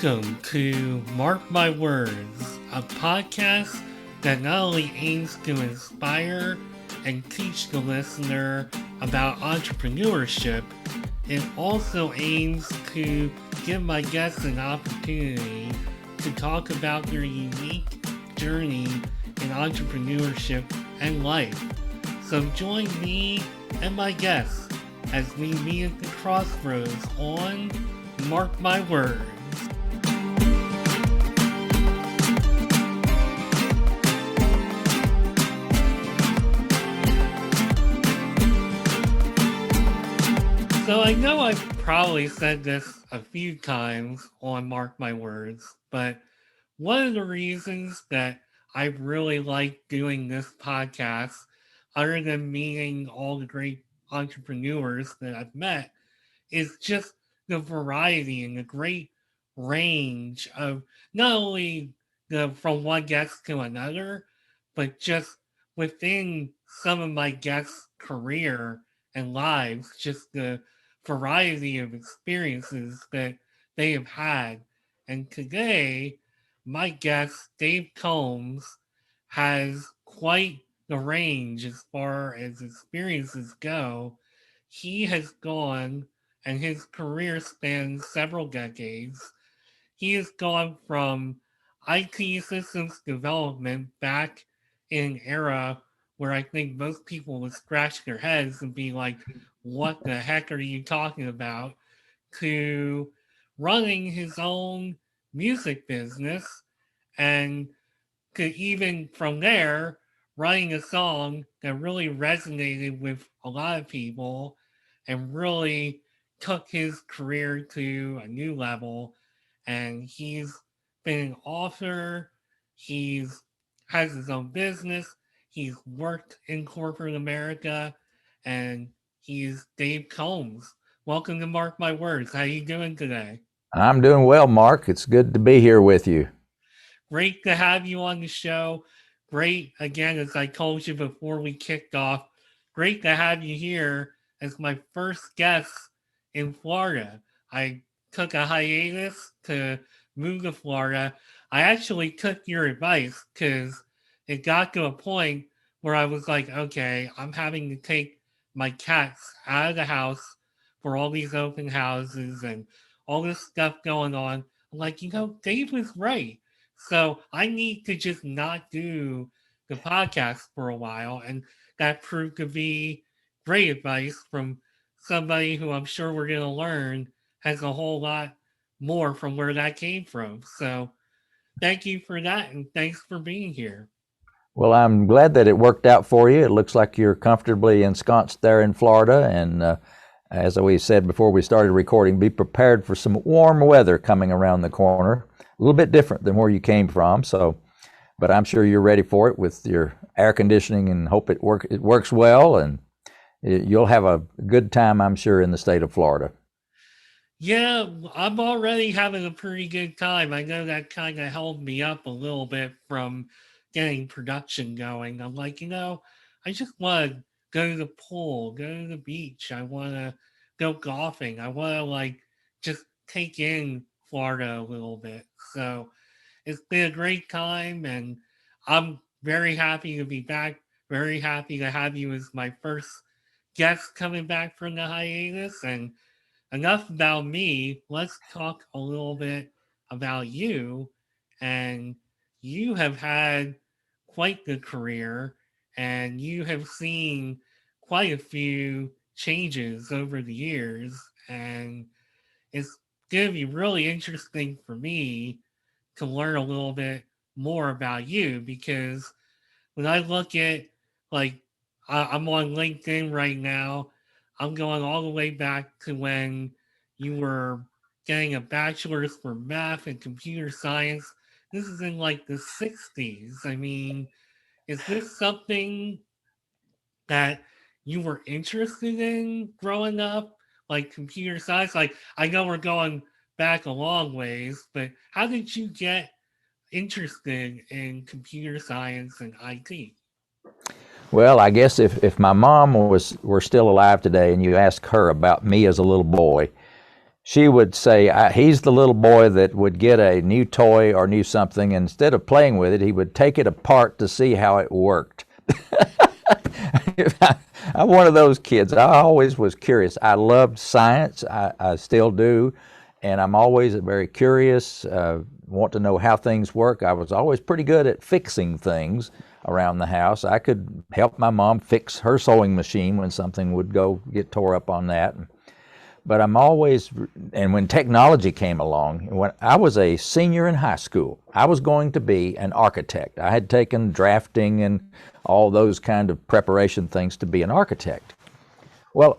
Welcome to Mark My Words, a podcast that not only aims to inspire and teach the listener about entrepreneurship, it also aims to give my guests an opportunity to talk about their unique journey in entrepreneurship and life. So join me and my guests as we meet at the crossroads on Mark My Words. So I know I've probably said this a few times on Mark My Words, but one of the reasons that I really like doing this podcast, other than meeting all the great entrepreneurs that I've met, is just the variety and the great range of not only from one guest to another, but just within some of my guests' career and lives, just the variety of experiences that they have had. And today, my guest, Dave Combs, has quite the range as far as experiences go. He has gone, and his career spans several decades. He has gone from IT systems development back in an era where I think most people would scratch their heads and be like, what the heck are you talking about? To running his own music business, and to even from there writing a song that really resonated with a lot of people and really took his career to a new level. And he's been an author, he's has his own business, he's worked in corporate America, and he's Dave Combs. Welcome to Mark My Words. How you doing today? I'm doing well, Mark. It's good to be here with you. Great to have you on the show. Great, again, as I told you before we kicked off, great to have you here as my first guest in Florida. I took a hiatus to move to Florida. I actually took your advice because it got to a point where I was like, okay, I'm having to take my cats out of the house for all these open houses and all this stuff going on. I'm like, Dave was right. So I need to just not do the podcast for a while. And that proved to be great advice from somebody who I'm sure we're going to learn has a whole lot more from where that came from. So thank you for that. And thanks for being here. Well, I'm glad that it worked out for you. It looks like you're comfortably ensconced there in Florida. And as we said before we started recording, be prepared for some warm weather coming around the corner. A little bit different than where you came from. So, but I'm sure you're ready for it with your air conditioning, and hope it works well, and you'll have a good time, I'm sure, in the state of Florida. Yeah, I'm already having a pretty good time. I know that kind of held me up a little bit from getting production going. I'm like, I just want to go to the pool, go to the beach. I want to go golfing. I want to just take in Florida a little bit. So it's been a great time, and I'm very happy to be back. Very happy to have you as my first guest coming back from the hiatus. And enough about me. Let's talk a little bit about you. And you have had quite the career, and you have seen quite a few changes over the years. And it's going to be really interesting for me to learn a little bit more about you, because when I look at, like, I'm on LinkedIn right now, I'm going all the way back to when you were getting a bachelor's for math and computer science. This is in like the 60s. I mean, is this something that you were interested in growing up? Like computer science? Like, I know we're going back a long ways, but how did you get interested in computer science and IT? Well, I guess if my mom were still alive today and you ask her about me as a little boy, she would say, he's the little boy that would get a new toy or new something. And instead of playing with it, he would take it apart to see how it worked. I'm one of those kids. I always was curious. I loved science. I still do. And I'm always very curious, want to know how things work. I was always pretty good at fixing things around the house. I could help my mom fix her sewing machine when something would go get tore up on that. But I'm always, and when technology came along, when I was a senior in high school, I was going to be an architect. I had taken drafting and all those kind of preparation things to be an architect. Well,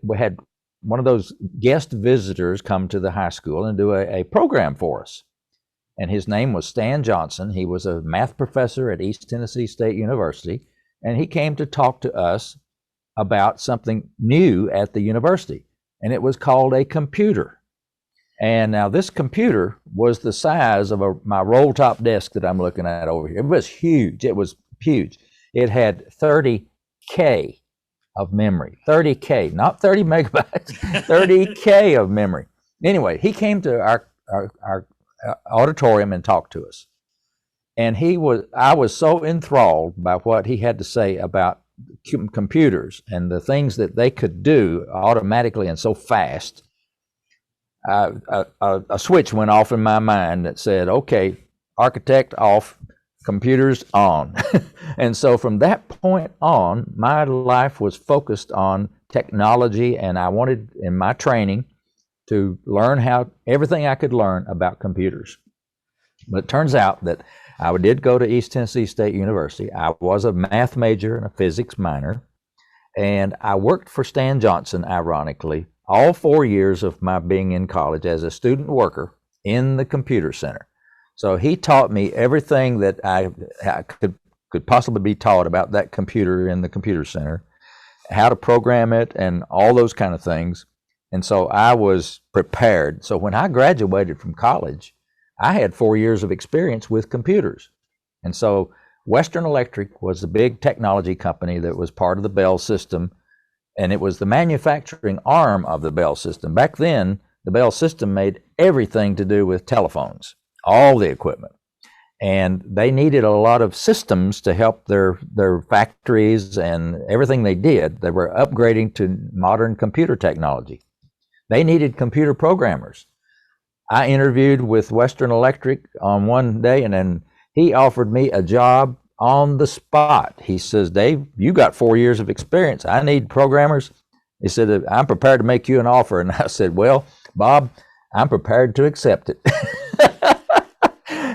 we had one of those guest visitors come to the high school and do a program for us. And his name was Stan Johnson. He was a math professor at East Tennessee State University. And he came to talk to us about something new at the university. And it was called a computer. And now this computer was the size of my roll-top desk that I'm looking at over here. It was huge. It was huge. It had 30K of memory. 30K, not 30 megabytes, 30K of memory. Anyway, he came to our auditorium and talked to us. And I was so enthralled by what he had to say about computers and the things that they could do automatically and so fast. A switch went off in my mind that said, okay, architect off, computers on. And so from that point on, my life was focused on technology, and I wanted in my training to learn everything I could learn about computers. But it turns out that I did go to East Tennessee State University. I was a math major and a physics minor, and I worked for Stan Johnson, ironically, all 4 years of my being in college as a student worker in the computer center. So he taught me everything that I could possibly be taught about that computer in the computer center, how to program it, and all those kind of things. And so I was prepared. So when I graduated from college, I had 4 years of experience with computers. And so Western Electric was the big technology company that was part of the Bell system, and it was the manufacturing arm of the Bell system. Back then, the Bell system made everything to do with telephones, all the equipment. And they needed a lot of systems to help their factories and everything they did. They were upgrading to modern computer technology. They needed computer programmers. I interviewed with Western Electric on one day, and then he offered me a job on the spot. He says, Dave, you got 4 years of experience. I need programmers. He said, I'm prepared to make you an offer. And I said, well, Bob, I'm prepared to accept it.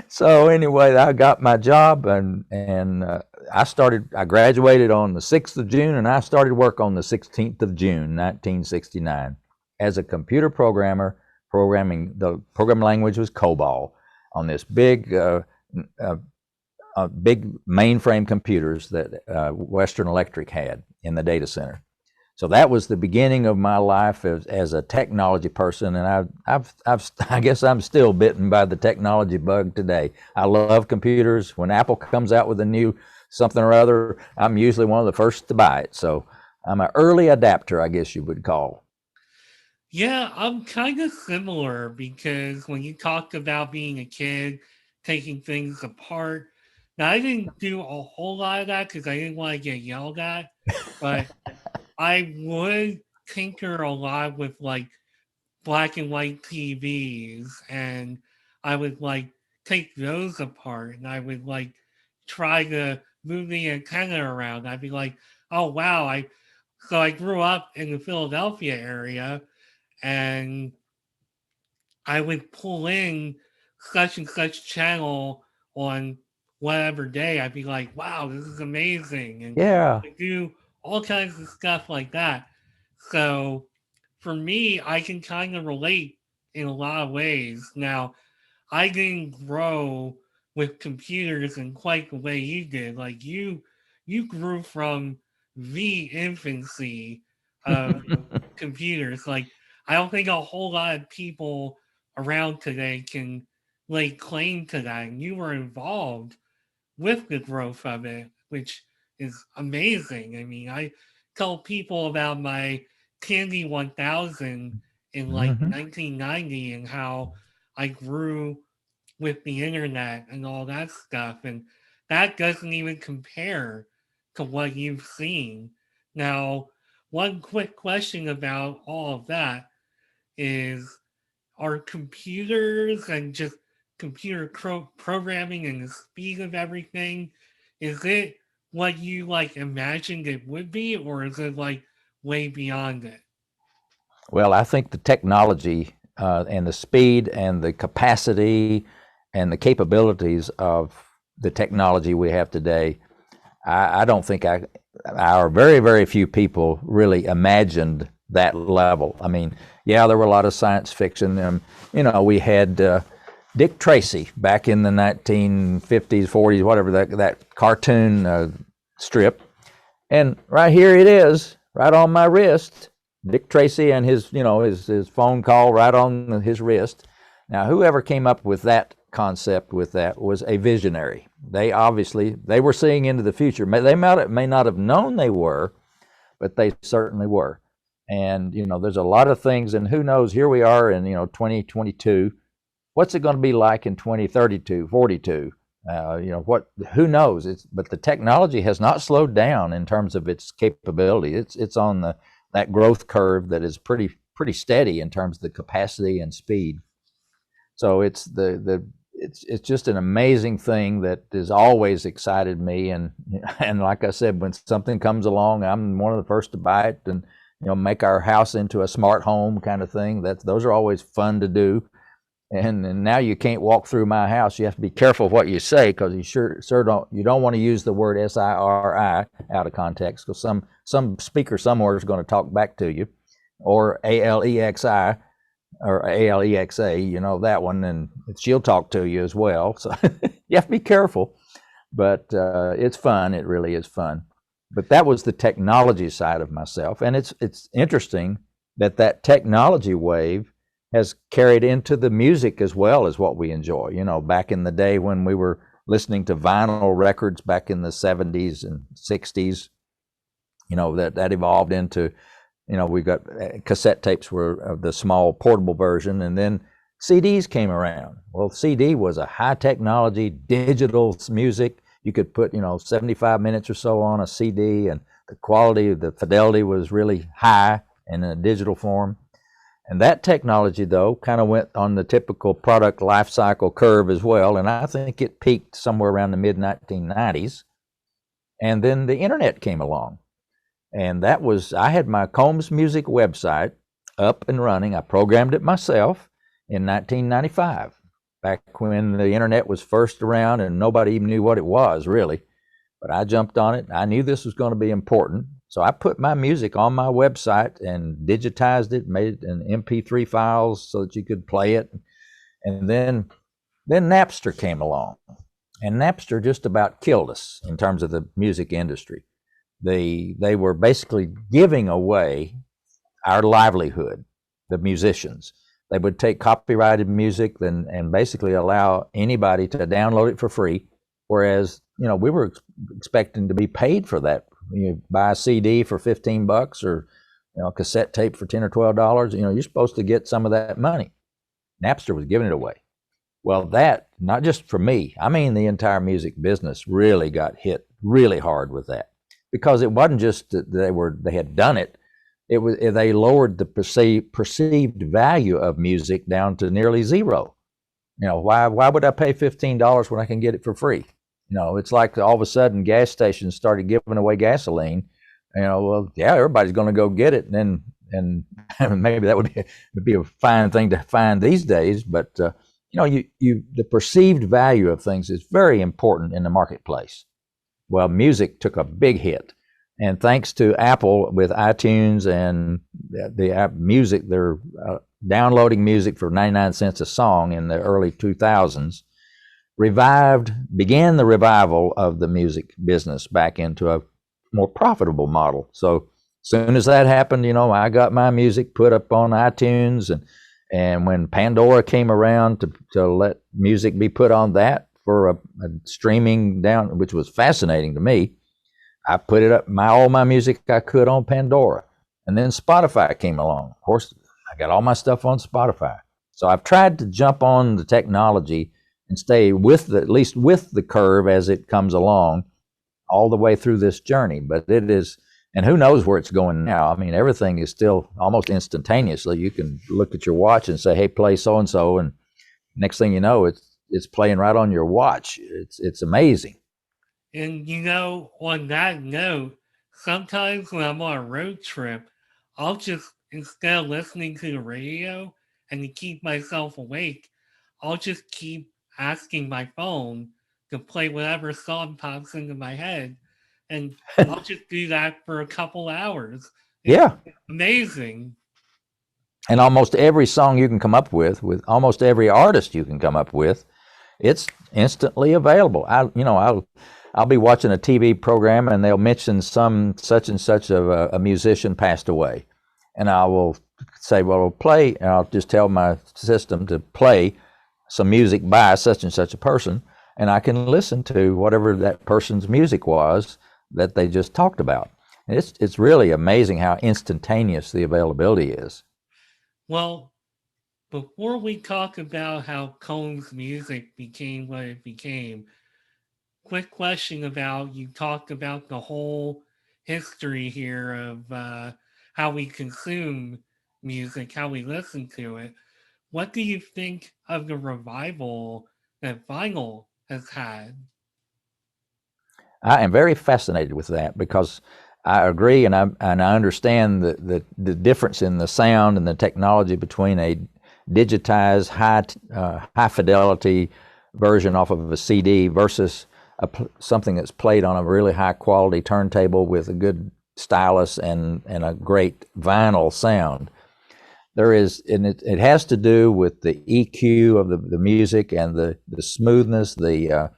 So anyway, I got my job, and I graduated on the 6th of June, and I started work on the 16th of June, 1969, as a computer programmer. The program language was COBOL on this big mainframe computers that Western Electric had in the data center. So that was the beginning of my life as a technology person, and I guess I'm still bitten by the technology bug today. I love computers. When Apple comes out with a new something or other, I'm usually one of the first to buy it. So I'm an early adapter, I guess you would call. Yeah, I'm kind of similar because when you talked about being a kid, taking things apart, now I didn't do a whole lot of that because I didn't want to get yelled at, but I would tinker a lot with like black and white TVs, and I would like take those apart, and I would like try to move the antenna around. I'd be like, oh wow, I grew up in the Philadelphia area, and I would pull in such and such channel on whatever day. I'd be like, wow, this is amazing. And Yeah. I do all kinds of stuff like that. So for me, I can kind of relate in a lot of ways. Now, I didn't grow with computers in quite the way you did. Like you grew from the infancy of computers. Like I don't think a whole lot of people around today can lay claim to that. And you were involved with the growth of it, which is amazing. I mean, I tell people about my Candy 1000 in like Hmm. 1990 and how I grew with the internet and all that stuff. And that doesn't even compare to what you've seen. Now, one quick question about all of that is, are computers and just computer programming and the speed of everything, is it what you like imagined it would be, or is it like way beyond it? Well, I think the technology and the speed and the capacity and the capabilities of the technology we have today, I don't think our very, very few people really imagined that level. I mean, yeah, there were a lot of science fiction. We had Dick Tracy back in the 1950s, 40s, whatever, that cartoon strip. And right here it is, right on my wrist. Dick Tracy and his phone call right on his wrist. Now, whoever came up with that concept with that was a visionary. They were seeing into the future. They may not have known they were, but they certainly were. And there's a lot of things, and who knows? Here we are in 2022. What's it going to be like in 2032, 42? Who knows? But the technology has not slowed down in terms of its capability. It's on that growth curve that is pretty steady in terms of the capacity and speed. So it's just an amazing thing that has always excited me. And like I said, when something comes along, I'm one of the first to buy it and make our house into a smart home kind of thing. Those are always fun to do. And now you can't walk through my house. You have to be careful of what you say, because you don't want to use the word SIRI out of context, because some speaker somewhere is going to talk back to you, or ALEXI or ALEXA, that one, and she'll talk to you as well. So you have to be careful, but it's fun. It really is fun. But that was the technology side of myself, and it's interesting that technology wave has carried into the music as well as what we enjoy. Back in the day when we were listening to vinyl records back in the 70s and 60s, that evolved into, we got cassette tapes were the small portable version, and then CDs came around. Well, CD was a high technology digital music. You could put, 75 minutes or so on a CD, and the quality, the fidelity was really high in a digital form. And that technology, though, kind of went on the typical product life cycle curve as well. And I think it peaked somewhere around the mid-1990s. And then the internet came along. And I had my Combs Music website up and running. I programmed it myself in 1995, back when the internet was first around and nobody even knew what it was, really. But I jumped on it. I knew this was going to be important. So I put my music on my website and digitized it, made it in MP3 files so that you could play it. And then Napster came along. And Napster just about killed us in terms of the music industry. They were basically giving away our livelihood, the musicians. They would take copyrighted music and basically allow anybody to download it for free, whereas we were expecting to be paid for that. You buy a CD for $15 or a cassette tape for $10 or $12. You're supposed to get some of that money. Napster was giving it away. Well, that, not just for me, I mean the entire music business really got hit really hard with that, because it wasn't just that they had done it. They lowered the perceived value of music down to nearly zero. Why would I pay $15 when I can get it for free? It's like all of a sudden gas stations started giving away gasoline. Well, yeah, everybody's going to go get it, and maybe that would be a fine thing to find these days. But the perceived value of things is very important in the marketplace. Well, music took a big hit, and thanks to Apple with iTunes and the app music, they're downloading music for 99 cents a song in the early 2000s. Began the revival of the music business back into a more profitable model. So as soon as that happened, I got my music put up on iTunes, and when Pandora came around to let music be put on that for a streaming down, which was fascinating to me, I put it up all my music I could on Pandora. And then Spotify came along. Of course, I got all my stuff on Spotify. So I've tried to jump on the technology and stay with at least with the curve as it comes along all the way through this journey. But it is, and who knows where it's going now. I mean, everything is still almost instantaneously. You can look at your watch and say, hey, play so and so, and next thing you know, it's playing right on your watch. It's amazing. And on that note, sometimes when I'm on a road trip, I'll just, instead of listening to the radio and to keep myself awake, I'll just keep asking my phone to play whatever song pops into my head. And I'll just do that for a couple hours. It's Yeah. amazing. And almost every song you can come up with almost every artist you can come up with, it's instantly available. I'll be watching a TV program and they'll mention some such and such of a musician passed away, and I will say, well, play. And I'll just tell my system to play some music by such and such a person, and I can listen to whatever that person's music was that they just talked about. And it's really amazing how instantaneous the availability is. Well, before we talk about how Cohen's music became what it became, quick question about, you talked about the whole history here of how we consume music, how we listen to it. What do you think of the revival that vinyl has had? I am very fascinated with that because I agree and I understand the difference in the sound and the technology between a digitized high fidelity version off of a CD versus something that's played on a really high quality turntable with a good stylus and a great vinyl sound. There is, and it has to do with the EQ of the music and the smoothness, the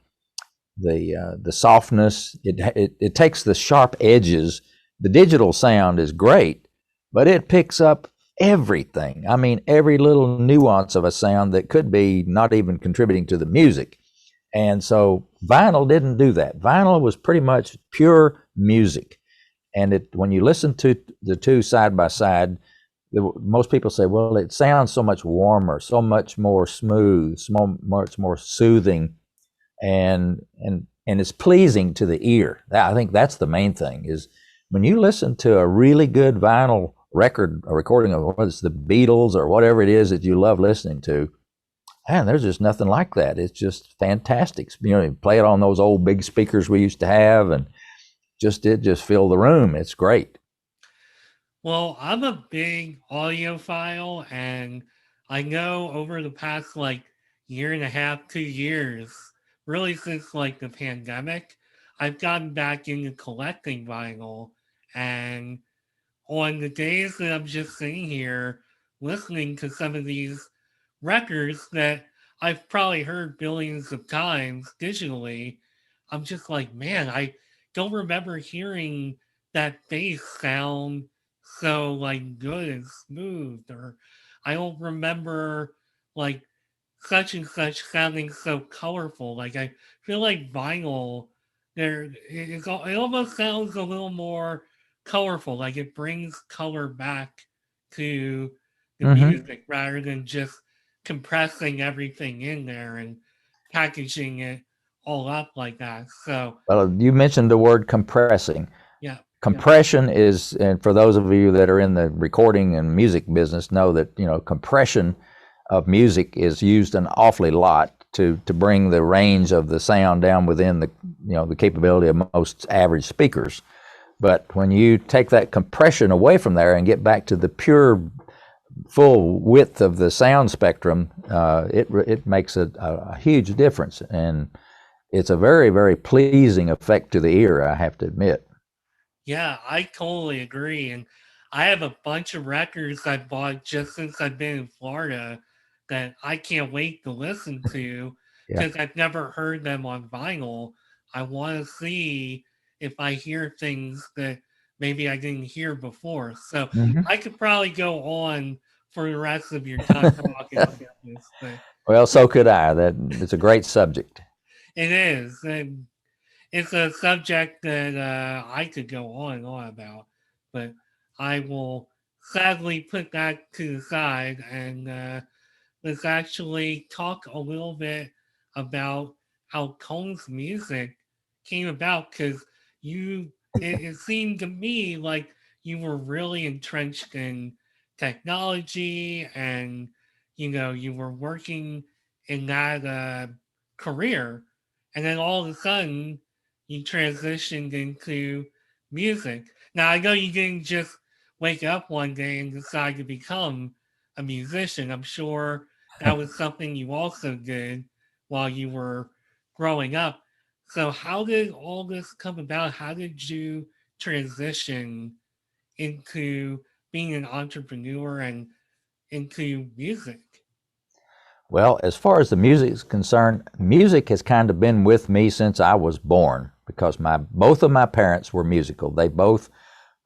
softness. It takes the sharp edges. The digital sound is great, but it picks up everything. I mean, every little nuance of a sound that could be not even contributing to the music. And so vinyl didn't do that. Vinyl was pretty much pure music. And when you listen to the two side by side, most people say, well, it sounds so much warmer, so much more smooth, so much more soothing, and it's pleasing to the ear. I think that's the main thing, is when you listen to a really good vinyl record, a recording of whether it's the Beatles or whatever it is that you love listening to, man, there's just nothing like that. It's just fantastic. You play it on those old big speakers we used to have, and it just fill the room. It's great. Well, I'm a big audiophile, and I know over the past year and a half, 2 years, really since the pandemic, I've gotten back into collecting vinyl. And on the days that I'm just sitting here listening to some of these records that I've probably heard billions of times digitally, I'm just like, man, I don't remember hearing that bass sound so good and smooth, or I don't remember like such and such sounding so colorful. Like I feel like vinyl, it almost sounds a little more colorful. Like it brings color back to the Mm-hmm. music rather than just compressing everything in there and packaging it all up like that. So Well, you mentioned the word compressing. yeah, Compression is, and for those of you that are in the recording and music business, know that compression of music is used an awfully lot to bring the range of the sound down within the capability of most average speakers. But when you take that compression away from there and get back to the pure full width of the sound spectrum, it makes a huge difference, and it's a very, very pleasing effect to the ear, I have to admit. yeah, I totally agree. And I have a bunch of records I bought just since I've been in Florida that I can't wait to listen to Yeah. because I've never heard them on vinyl. I want to see if I hear things that maybe I didn't hear before. So Mm-hmm. I could probably go on for the rest of your time talking about this, but Well, so could I. That it's a great subject. it is. And it's a subject that I could go on and on about, but I will sadly put that to the side and let's actually talk a little bit about how Cole's music came about because it seemed to me like you were really entrenched in technology and you were working in that career and then all of a sudden you transitioned into music. Now I know you didn't just wake up one day and decide to become a musician. I'm sure that was something you also did while you were growing up. So how did all this come about? How did you transition into being an entrepreneur and into music? Well, as far as the music is concerned, music has kind of been with me since I was born because both of my parents were musical. They both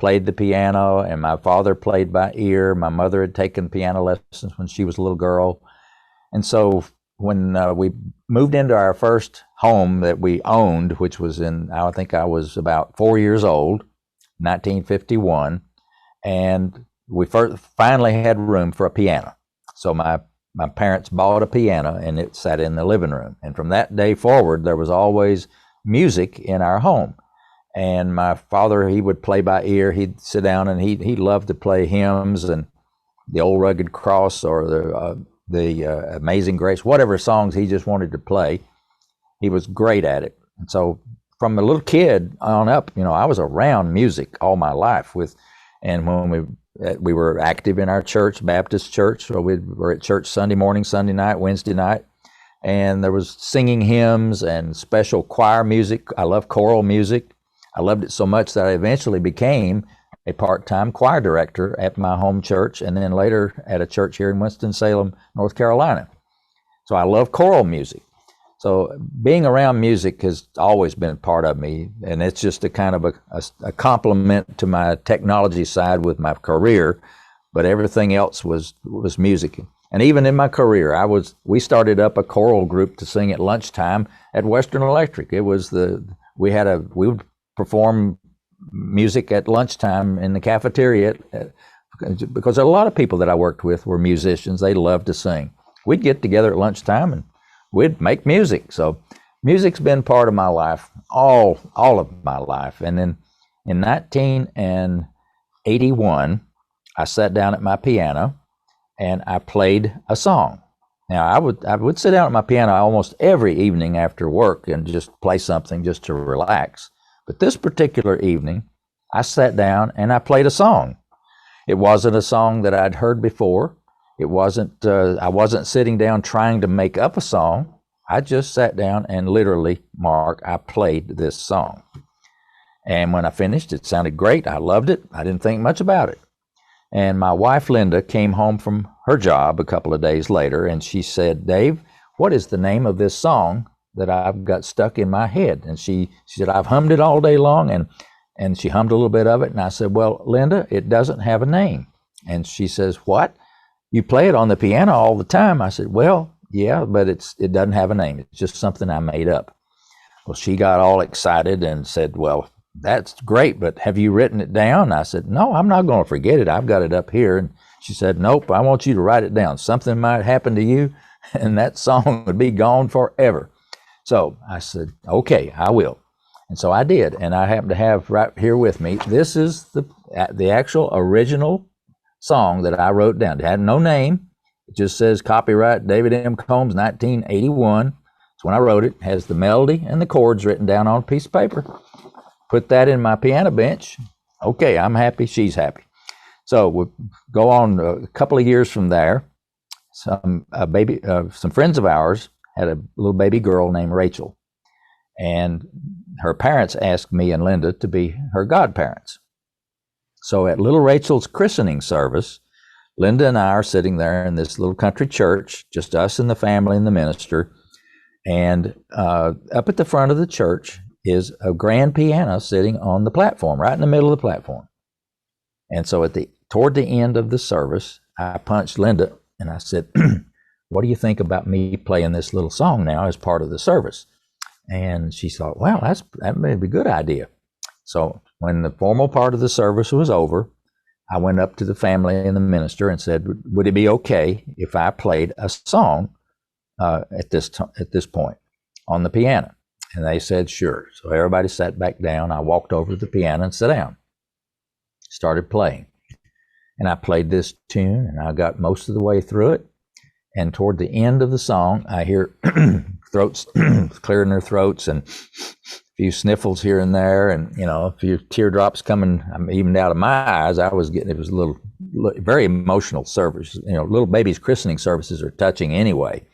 played the piano, and my father played by ear. My mother had taken piano lessons when she was a little girl. And so when we moved into our first home that we owned, which was I think I was about 4 years old, 1951, and we finally had room for a piano. So my parents bought a piano, and it sat in the living room. And from that day forward, there was always music in our home. And my father, he would play by ear. He'd sit down and he loved to play hymns and the Old Rugged Cross or the Amazing Grace, whatever songs he just wanted to play. He was great at it. And so from a little kid on up, I was around music all my life and when we were active in our church, Baptist church, so we were at church Sunday morning, Sunday night, Wednesday night, and there was singing hymns and special choir music. I love choral music. I loved it so much that I eventually became a part-time choir director at my home church and then later at a church here in Winston-Salem, North Carolina. So I love choral music. So being around music has always been part of me, and it's just a kind of a complement to my technology side with my career, but everything else was music. And even in my career, we started up a choral group to sing at lunchtime at Western Electric. It was we would perform music at lunchtime in the cafeteria because a lot of people that I worked with were musicians. They loved to sing. We'd get together at lunchtime and we'd make music. So music's been part of my life, all of my life. And then in 1981, I sat down at my piano and I played a song. Now I would sit down at my piano almost every evening after work and just play something just to relax. But this particular evening, I sat down and I played a song. It wasn't a song that I'd heard before. It wasn't, I wasn't sitting down trying to make up a song. I just sat down and literally, Mark, I played this song. And when I finished, it sounded great. I loved it. I didn't think much about it. And my wife, Linda, came home from her job a couple of days later, and she said, Dave, what is the name of this song that I've got stuck in my head? And she said, I've hummed it all day long, and she hummed a little bit of it. And I said, well, Linda, it doesn't have a name. And she says, what? You play it on the piano all the time. I said, well, yeah, but it doesn't have a name. It's just something I made up. Well, she got all excited and said, well, that's great, but have you written it down? I said, no, I'm not going to forget it. I've got it up here. And she said, nope, I want you to write it down. Something might happen to you, and that song would be gone forever. So I said, okay, I will. And so I did. And I happen to have right here with me, this is the actual original song that I wrote down. It had no name. It just says copyright David M. Combs, 1981. So when I wrote it, it has the melody and the chords written down on a piece of paper. Put that in my piano bench. Okay, I'm happy, she's happy. So we'll go on a couple of years from there. Some friends of ours had a little baby girl named Rachel. And her parents asked me and Linda to be her godparents. So at little Rachel's christening service, Linda and I are sitting there in this little country church, just us and the family and the minister. And up at the front of the church is a grand piano sitting on the platform, right in the middle of the platform. And so toward the end of the service, I punched Linda and I said, what do you think about me playing this little song now as part of the service? And she thought, well, that may be a good idea. So when the formal part of the service was over, I went up to the family and the minister and said, would it be okay if I played a song at this point on the piano? And they said, sure. So everybody sat back down. I walked over to the piano and sat down, started playing. And I played this tune, and I got most of the way through it. And toward the end of the song, I hear throats clearing their throats and a few sniffles here and there, and a few teardrops coming even out of my eyes. It was a little very emotional service. Little babies' christening services are touching anyway.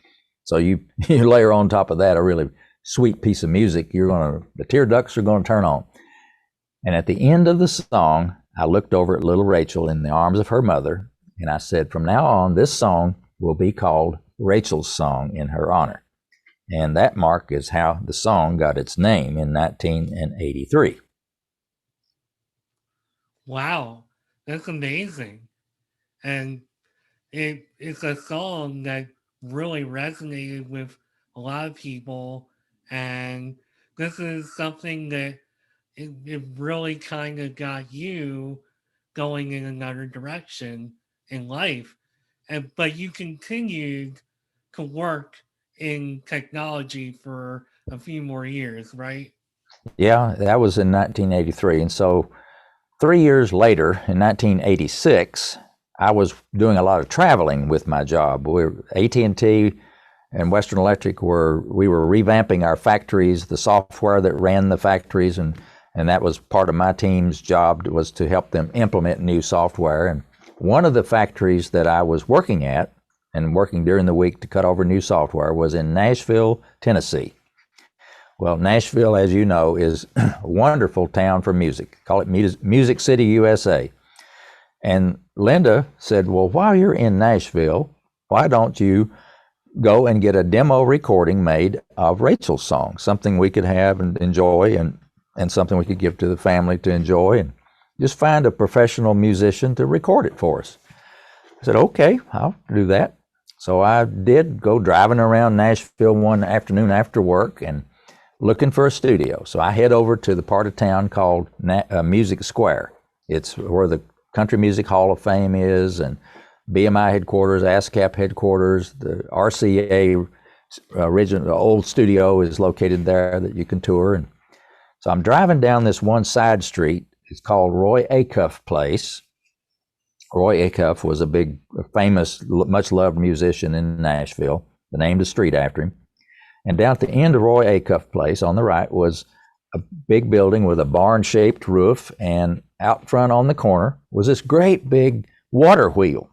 So you layer on top of that a really sweet piece of music, the tear ducts are going to turn on. And at the end of the song, I looked over at little Rachel in the arms of her mother, and I said, from now on, this song will be called Rachel's Song in her honor. And that, Mark, is how the song got its name in 1983. Wow, that's amazing. And it's a song that really resonated with a lot of people. And this is something that it really kind of got you going in another direction in life. But you continued to work in technology for a few more years, right? Yeah, that was in 1983. And so 3 years later, in 1986, I was doing a lot of traveling with my job. AT&T and Western Electric we were revamping our factories, the software that ran the factories, and that was part of my team's job, was to help them implement new software. And one of the factories that I was working at and working during the week to cut over new software was in Nashville, Tennessee. Well, Nashville, as you know, is a wonderful town for music. Call it Music City, USA. And Linda said, well, while you're in Nashville, why don't you go and get a demo recording made of Rachel's song, something we could have and enjoy, and something we could give to the family to enjoy, and just find a professional musician to record it for us. I said, okay, I'll do that. So I did go driving around Nashville one afternoon after work and looking for a studio. So I head over to the part of town called Music Square. It's where the Country Music Hall of Fame is, and BMI headquarters, ASCAP headquarters, the RCA original old studio is located there that you can tour. And so I'm driving down this one side street. It's called Roy Acuff Place. Roy Acuff was a famous, much loved musician in Nashville. They named a street after him. And down at the end of Roy Acuff Place on the right was a big building with a barn-shaped roof, and out front on the corner was this great big water wheel.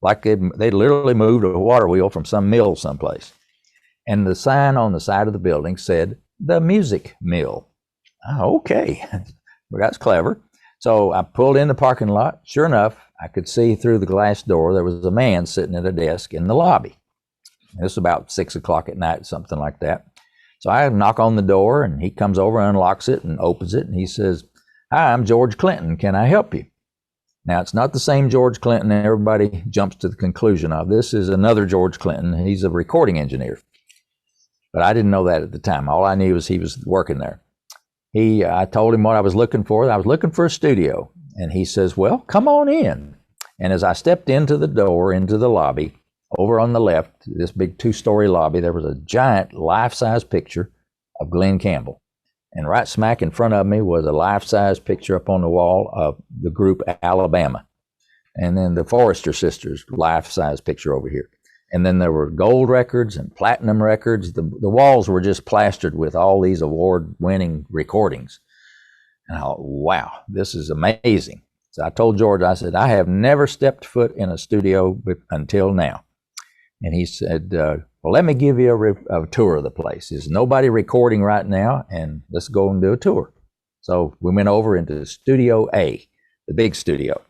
Like they literally moved a water wheel from some mill someplace. And the sign on the side of the building said, the Music Mill. Oh, okay, well, that's clever. So I pulled in the parking lot. Sure enough, I could see through the glass door there was a man sitting at a desk in the lobby. It was about 6 o'clock at night, something like that. So I knock on the door, and he comes over, unlocks it, and opens it, and he says, hi, I'm George Clinton. Can I help you? Now, it's not the same George Clinton everybody jumps to the conclusion of. This is another George Clinton. He's a recording engineer. But I didn't know that at the time. All I knew was he was working there. I told him what I was looking for. I was looking for a studio. And he says, well, come on in. And as I stepped into the door, into the lobby, over on the left, this big 2-story lobby, there was a giant life-size picture of Glenn Campbell. And right smack in front of me was a life-size picture up on the wall of the group Alabama. And then the Forrester Sisters life-size picture over here. And then there were gold records and platinum records. The walls were just plastered with all these award-winning recordings. And I thought, wow, this is amazing. So I told George, I said, I have never stepped foot in a studio until now. And he said, well, let me give you a tour of the place. There's nobody recording right now, and let's go and do a tour. So we went over into Studio A, the big studio.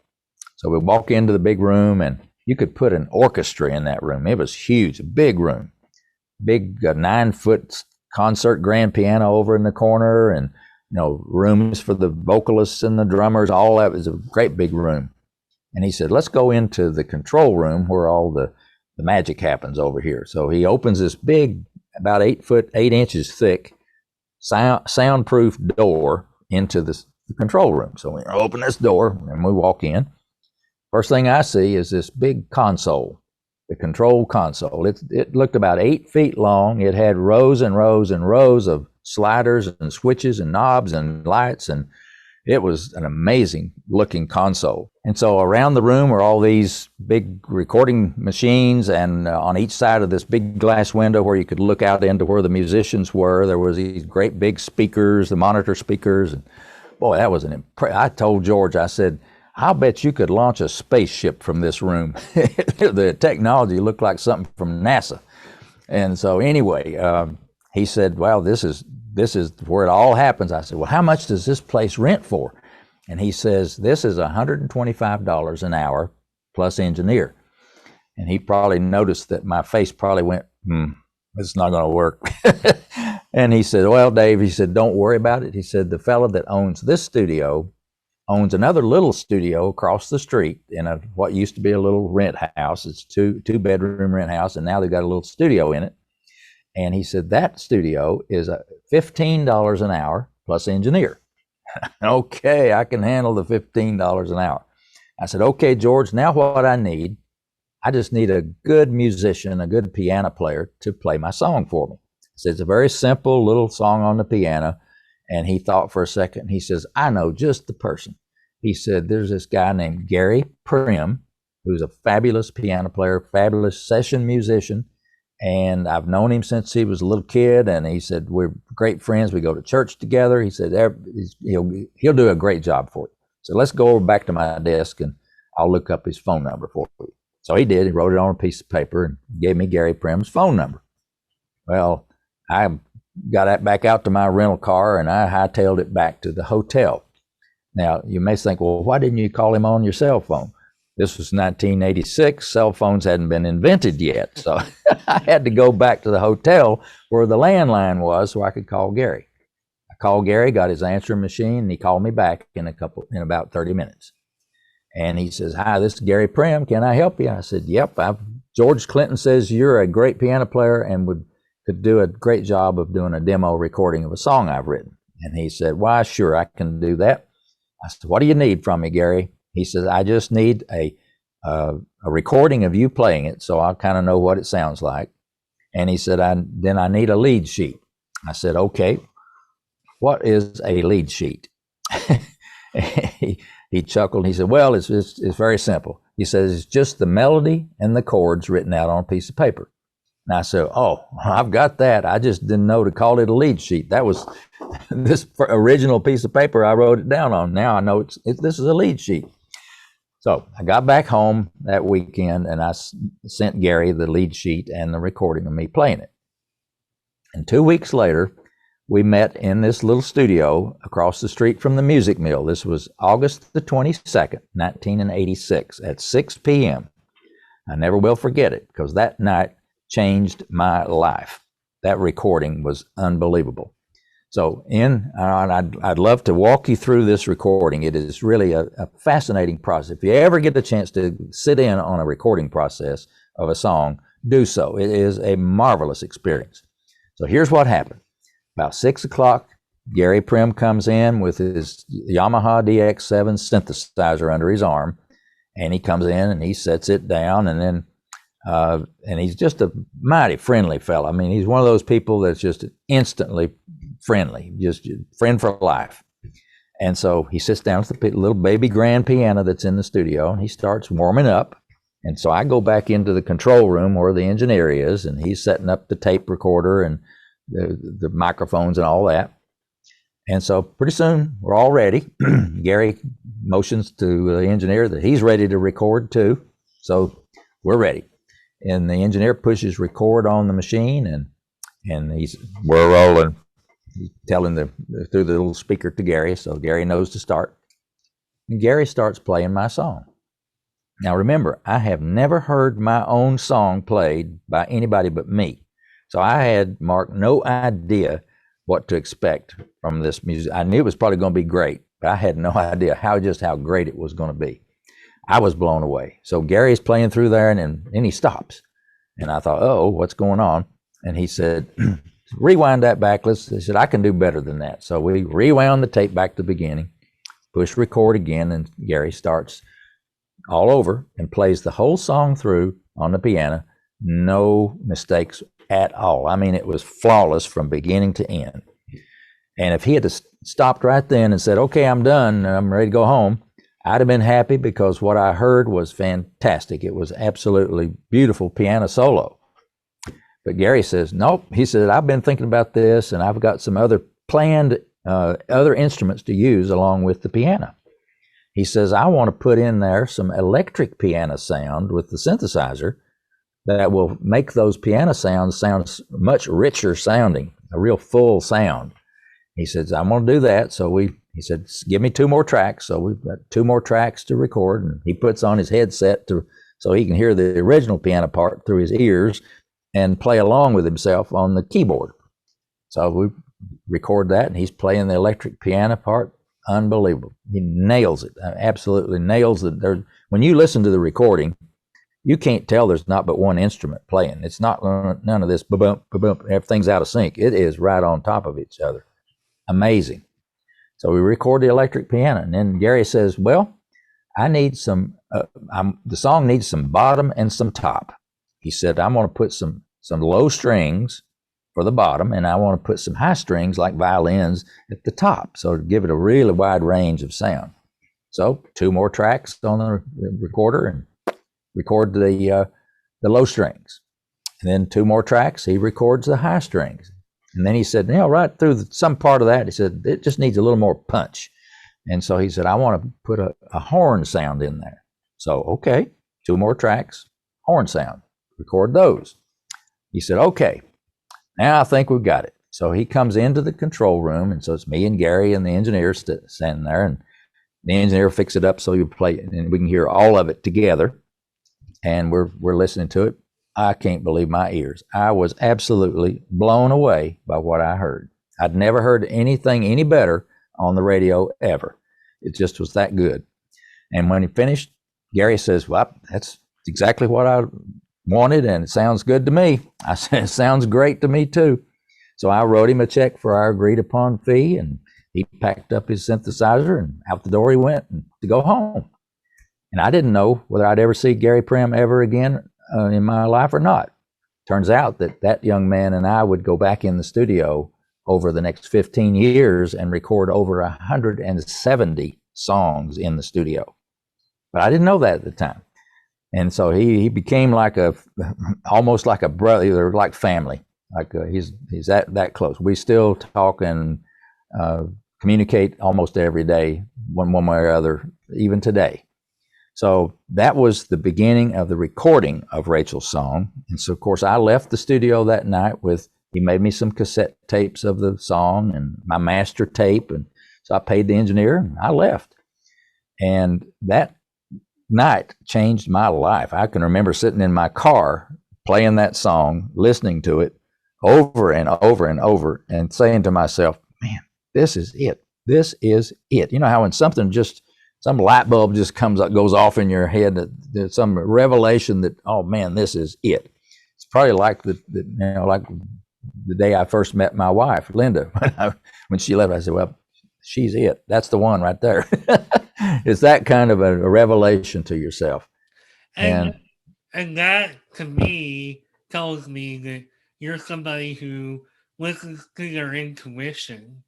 So we walk into the big room, and you could put an orchestra in that room. It was huge, a big room. Big 9-foot concert grand piano over in the corner, and rooms for the vocalists and the drummers. All that was a great big room. And he said, let's go into the control room where all the magic happens over here. So he opens this big, about 8 inches thick, soundproof door into the control room. So we open this door and we walk in. First thing I see is this big console, the control console. It looked about 8 feet long. It had rows and rows and rows of sliders and switches and knobs and lights, and it was an amazing looking console. And so around the room were all these big recording machines, and on each side of this big glass window where you could look out into where the musicians were, there was these great big speakers, the monitor speakers. And boy, that was I told George, I said, I'll bet you could launch a spaceship from this room. The technology looked like something from NASA. And so anyway, he said, well, this is where it all happens. I said, well, how much does this place rent for? And he says, this is $125 an hour plus engineer. And he probably noticed that my face probably went, it's not going to work. And he said, well, Dave, he said, don't worry about it. He said, the fellow that owns this studio owns another little studio across the street in what used to be a little rent house. It's two bedroom rent house, and now they've got a little studio in it. And he said, that studio is $15 an hour plus engineer. Okay, I can handle the $15 an hour. I said, okay, George, now what I just need a good musician, a good piano player to play my song for me. I said, it's a very simple little song on the piano. And he thought for a second. He says, I know just the person. He said, there's this guy named Gary Prim, who's a fabulous piano player, fabulous session musician. And I've known him since he was a little kid. And he said, we're great friends. We go to church together. He said, he'll do a great job for you. So let's go over back to my desk and I'll look up his phone number for you. So he did. He wrote it on a piece of paper and gave me Gary Prim's phone number. Well, I got that back out to my rental car and I hightailed it back to the hotel. Now, you may think, well, why didn't you call him on your cell phone? This was 1986. Cell phones hadn't been invented yet. So I had to go back to the hotel where the landline was so I could call Gary. I called Gary, got his answering machine, and he called me back in about 30 minutes. And he says, hi, this is Gary Prim. Can I help you? I said, yep. George Clinton says you're a great piano player and could do a great job of doing a demo recording of a song I've written. And he said, why, sure, I can do that. I said, what do you need from me, Gary? He says, I just need a recording of you playing it so I'll kind of know what it sounds like. And he said, then I need a lead sheet. I said, okay, what is a lead sheet? He chuckled. He said, well, it's very simple. He says, it's just the melody and the chords written out on a piece of paper. And I said, oh, I've got that. I just didn't know to call it a lead sheet. That was this original piece of paper I wrote it down on. Now I know this is a lead sheet. So I got back home that weekend and I sent Gary the lead sheet and the recording of me playing it. And 2 weeks later, we met in this little studio across the street from the music mill. This was August the 22nd, 1986 at 6 p.m. I never will forget it because that night changed my life. That recording was unbelievable. So I'd love to walk you through this recording. It is really a fascinating process. If you ever get the chance to sit in on a recording process of a song, do so. It is a marvelous experience. So here's what happened. About 6 o'clock, Gary Prim comes in with his Yamaha DX7 synthesizer under his arm, and he comes in and he sets it down, and then and he's just a mighty friendly fella. I mean, he's one of those people that's just instantly friendly, just friend for life. And so he sits down with the little baby grand piano that's in the studio, and he starts warming up. And so I go back into the control room where the engineer is, and he's setting up the tape recorder and the microphones and all that. And so pretty soon we're all ready. Gary motions to the engineer that he's ready to record too. So we're ready. And the engineer pushes record on the machine, and we're rolling. He's telling through the little speaker to Gary, so Gary knows to start. And Gary starts playing my song. Now remember, I have never heard my own song played by anybody but me. So I had, Mark, no idea what to expect from this music. I knew it was probably going to be great, but I had no idea how great it was going to be. I was blown away. So Gary's playing through there, and then he stops. And I thought, oh, what's going on? And he said, rewind that back. He said, I can do better than that. So we rewound the tape back to the beginning, push record again, and Gary starts all over and plays the whole song through on the piano. No mistakes at all. I mean, it was flawless from beginning to end. And if he had stopped right then and said, okay, I'm done, I'm ready to go home, I'd have been happy because what I heard was fantastic. It was absolutely beautiful piano solo. But Gary says, nope. He said, I've been thinking about this and I've got some other planned other instruments to use along with the piano. He says, I want to put in there some electric piano sound with the synthesizer that will make those piano sounds sound much richer sounding, a real full sound. He says, I'm going to do that. So he said, give me 2 more tracks. So we've got 2 more tracks to record. And he puts on his headset so he can hear the original piano part through his ears and play along with himself on the keyboard. So we record that, and he's playing the electric piano part. Unbelievable. He nails it. Absolutely nails it. When you listen to the recording, you can't tell there's not but one instrument playing. It's not none of this ba-bump, ba-bump, everything's out of sync. It is right on top of each other. Amazing. So we record the electric piano, and then Gary says, well, I need some, the song needs some bottom and some top. He said, I'm going to put some low strings for the bottom, and I want to put some high strings like violins at the top, so to give it a really wide range of sound. So 2 more tracks on the recorder and record the low strings. And then 2 more tracks, he records the high strings. And then he said, right through some part of that, he said, it just needs a little more punch. And so he said, I want to put a horn sound in there. So, okay, 2 more tracks, horn sound, record those. He said, okay, now I think we've got it. So he comes into the control room, and so it's me and Gary and the engineer standing there, and the engineer fixes it up so you play it, and we can hear all of it together. And we're listening to it. I can't believe my ears. I was absolutely blown away by what I heard. I'd never heard anything any better on the radio ever. It just was that good. And when he finished, Gary says, well, that's exactly what I wanted, and it sounds good to me. I said, it sounds great to me too. So I wrote him a check for our agreed upon fee, and he packed up his synthesizer, and out the door he went to go home. And I didn't know whether I'd ever see Gary Prim ever again in my life or not. Turns out that young man and I would go back in the studio over the next 15 years and record over 170 songs in the studio. But I didn't know that at the time. And so he became almost like a brother, like family. Like he's that close. We still talk and communicate almost every day, one way or other, even today. So that was the beginning of the recording of Rachel's song. And so, of course, I left the studio that night he made me some cassette tapes of the song and my master tape. And so I paid the engineer and I left. And that night changed my life. I can remember sitting in my car playing that song, listening to it over and over and over, and saying to myself, man, this is it. This is it. You know how when some light bulb just goes off in your head, that some revelation that, oh man, this is it. It's probably like like the day I first met my wife, Linda. When she left, I said, well, she's it. That's the one right there. It's that kind of a revelation to yourself. And that, to me, tells me that you're somebody who listens to their intuition.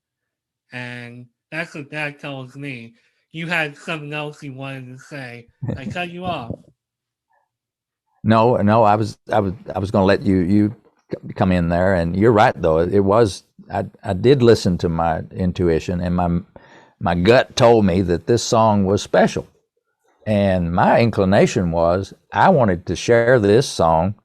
And that's what that tells me. You had something else you wanted to say. I cut you off. No, I was going to let you come in there, and you're right though. It was I did listen to my intuition, and my gut told me that this song was special, and my inclination was I wanted to share this song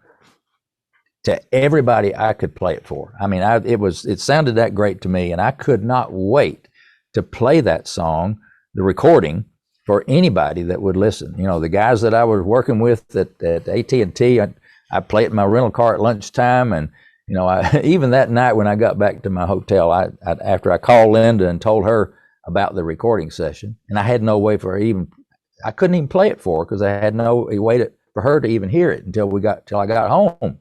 to everybody I could play it for. I mean, it sounded that great to me, and I could not wait to play that song, the recording, for anybody that would listen. You know, the guys that I was working with at AT&T, I play it in my rental car at lunchtime, and you know, even that night when I got back to my hotel, after I called Linda and told her about the recording session, and I had no way for her I couldn't even play it for her because I had no way for her to even hear it until I got home.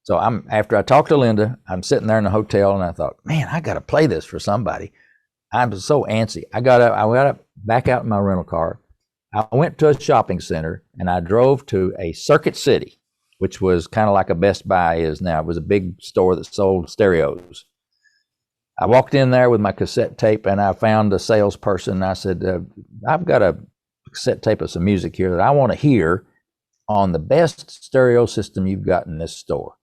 So after I talked to Linda, I'm sitting there in the hotel, and I thought, man, I got to play this for somebody. I was so antsy. I got up, back out in my rental car. I went to a shopping center and I drove to a Circuit City, which was kind of like a Best Buy is now. It was a big store that sold stereos. I walked in there with my cassette tape and I found a salesperson. And I said, I've got a cassette tape of some music here that I want to hear on the best stereo system you've got in this store.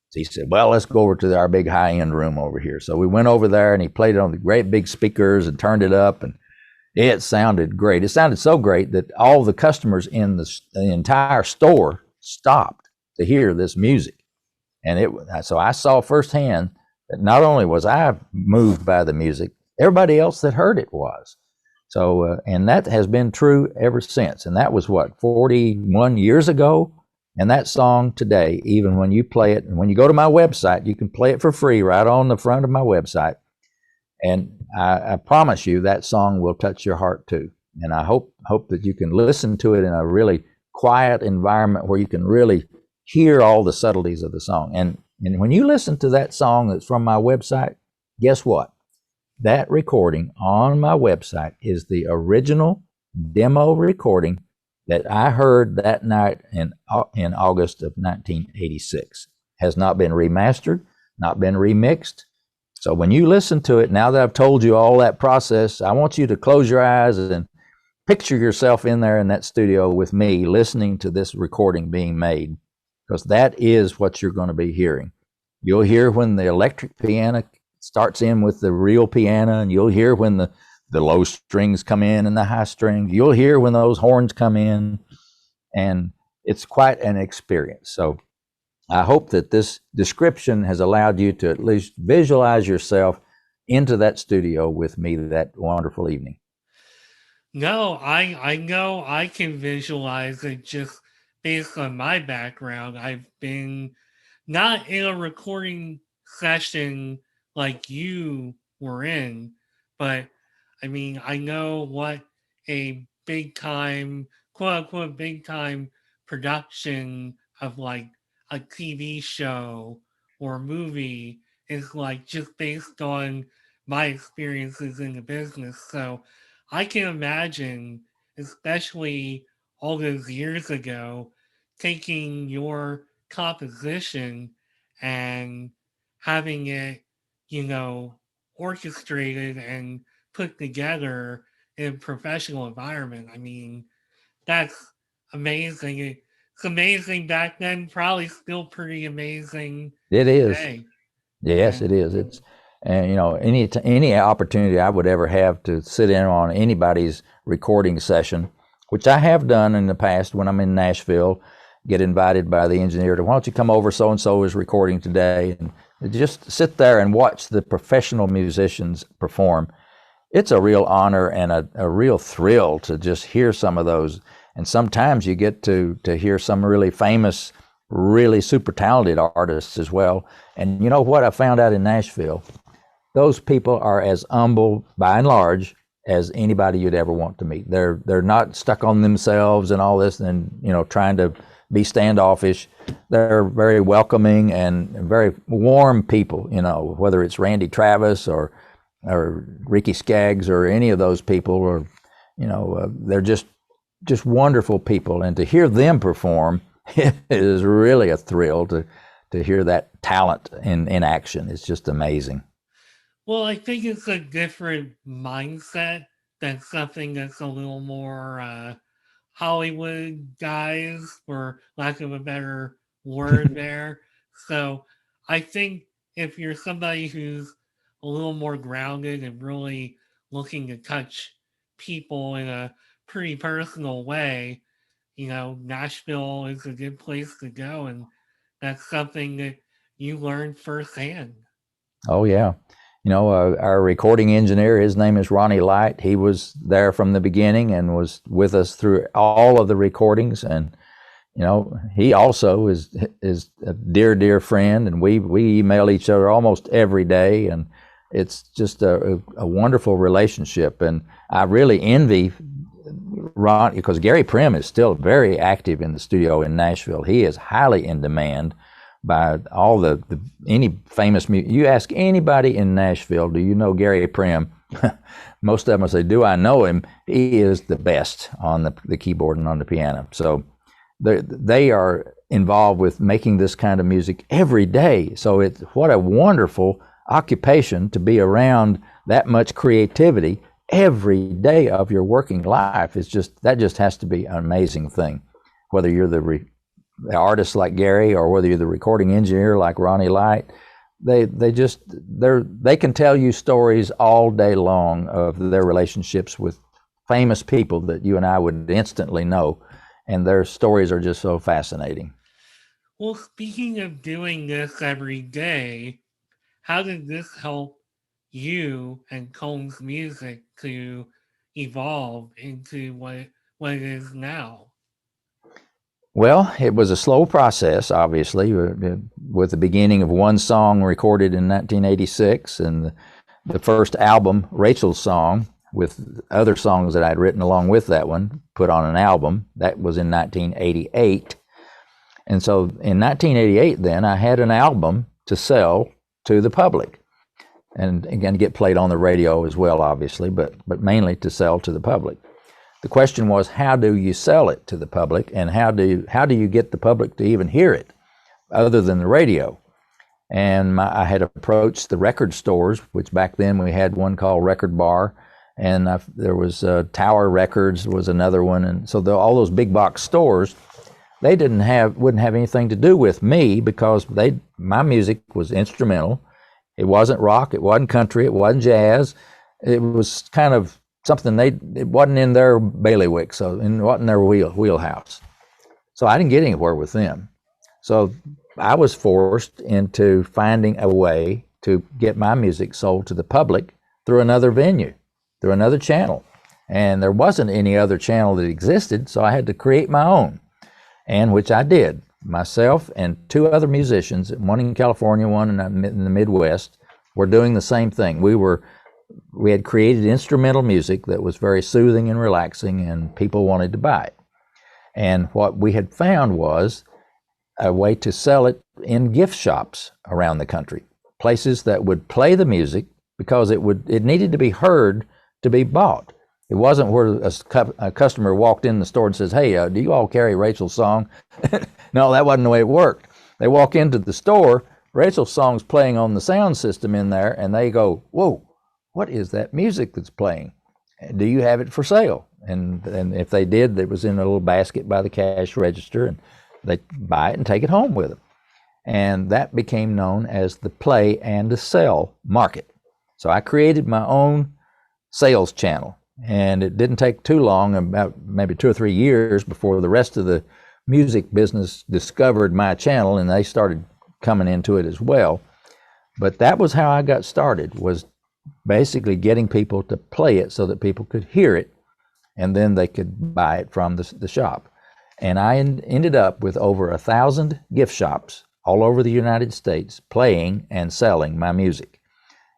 So he said, well, let's go over to our big high-end room over here. So we went over there and he played it on the great big speakers and turned it up, and it sounded great. It sounded so great that all the customers in the entire store stopped to hear this music. And so I saw firsthand that not only was I moved by the music, everybody else that heard it was. So, and that has been true ever since. And that was what, 41 years ago? And that song today, even when you play it, and when you go to my website, you can play it for free right on the front of my website. And I promise you that song will touch your heart too. And I hope that you can listen to it in a really quiet environment where you can really hear all the subtleties of the song. And when you listen to that song that's from my website, guess what? That recording on my website is the original demo recording that I heard that night in August of 1986. Has not been remastered, not been remixed. So when you listen to it, now that I've told you all that process, I want you to close your eyes and picture yourself in there in that studio with me listening to this recording being made, because that is what you're going to be hearing. You'll hear when the electric piano starts in with the real piano, and you'll hear when the low strings come in and the high strings. You'll hear when those horns come in, and it's quite an experience. So I hope that this description has allowed you to at least visualize yourself into that studio with me that wonderful evening. No, I know I can visualize it just based on my background. I've been not in a recording session like you were in, but I mean, I know what a big time, quote unquote, big time production of like a TV show or movie is like, just based on my experiences in the business. So I can imagine, especially all those years ago, taking your composition and having it, orchestrated and put together in a professional environment. I mean, that's amazing. It's amazing back then, probably still pretty amazing It is. today. Yes, it is. It's, and any opportunity I would ever have to sit in on anybody's recording session, which I have done in the past when I'm in Nashville, get invited by the engineer to, why don't you come over, so and so is recording today, and just sit there and watch the professional musicians perform. It's a real honor and a real thrill to just hear some of those. And sometimes you get to hear some really famous, really super talented artists as well. And you know what I found out in Nashville? Those people are as humble, by and large, as anybody you'd ever want to meet. They're not stuck on themselves and all this and, trying to be standoffish. They're very welcoming and very warm people, whether it's Randy Travis or Ricky Skaggs or any of those people, or, they're just wonderful people. And to hear them perform is really a thrill to hear that talent in action. It's just amazing. Well, I think it's a different mindset than something that's a little more Hollywood guys, for lack of a better word there. So I think if you're somebody who's a little more grounded and really looking to touch people in a pretty personal way, Nashville is a good place to go. And that's something that you learn firsthand. Oh, yeah. Our recording engineer, his name is Ronnie Light. He was there from the beginning and was with us through all of the recordings. And, he also is a dear friend. And we email each other almost every day. And it's just a wonderful relationship. And I really envy Ron, because Gary Prim is still very active in the studio in Nashville. He is highly in demand by all any famous you ask anybody in Nashville, do you know Gary Prim? Most of them will say, do I know him? He is the best on the keyboard and on the piano. So they are involved with making this kind of music every day. So it's what a wonderful occupation to be around that much creativity every day of your working life. That just has to be an amazing thing. Whether you're the artist like Gary or whether you're the recording engineer like Ronnie Light, they can tell you stories all day long of their relationships with famous people that you and I would instantly know, and their stories are just so fascinating. Well, speaking of doing this every day, how did this help you and Combs music to evolve into what it is now? Well, it was a slow process, obviously, with the beginning of one song recorded in 1986 and the first album, Rachel's Song, with other songs that I'd written along with that one, put on an album. That was in 1988. And so in 1988, then, I had an album to sell to the public. And again, get played on the radio as well, obviously, but mainly to sell to the public. The question was, how do you sell it to the public, and how do you get the public to even hear it other than the radio? And I had approached the record stores, which back then we had one called Record Bar, and there was Tower Records was another one, and so all those big box stores, they wouldn't have anything to do with me because my music was instrumental. It wasn't rock, it wasn't country, it wasn't jazz. It was kind of something it wasn't in their bailiwick, so it wasn't their wheelhouse. So I didn't get anywhere with them. So I was forced into finding a way to get my music sold to the public through another venue, through another channel. And there wasn't any other channel that existed, so I had to create my own, and which I did. Myself and two other musicians, one in California, one in the Midwest, were doing the same thing. We had created instrumental music that was very soothing and relaxing, and people wanted to buy it. And what we had found was a way to sell it in gift shops around the country, places that would play the music because it needed to be heard to be bought. It wasn't where a customer walked in the store and says, "Hey, do you all carry Rachel's Song?" No, that wasn't the way it worked. They walk into the store, Rachel's Song's playing on the sound system in there, and they go, "Whoa, what is that music that's playing? Do you have it for sale?" And if they did, it was in a little basket by the cash register, and they'd buy it and take it home with them. And that became known as the play and the sell market. So I created my own sales channel. And it didn't take too long, about maybe 2 or 3 years, before the rest of the music business discovered my channel, and they started coming into it as well. But that was how I got started, was basically getting people to play it so that people could hear it, and then they could buy it from the shop. And I ended up with over 1,000 gift shops all over the United States playing and selling my music.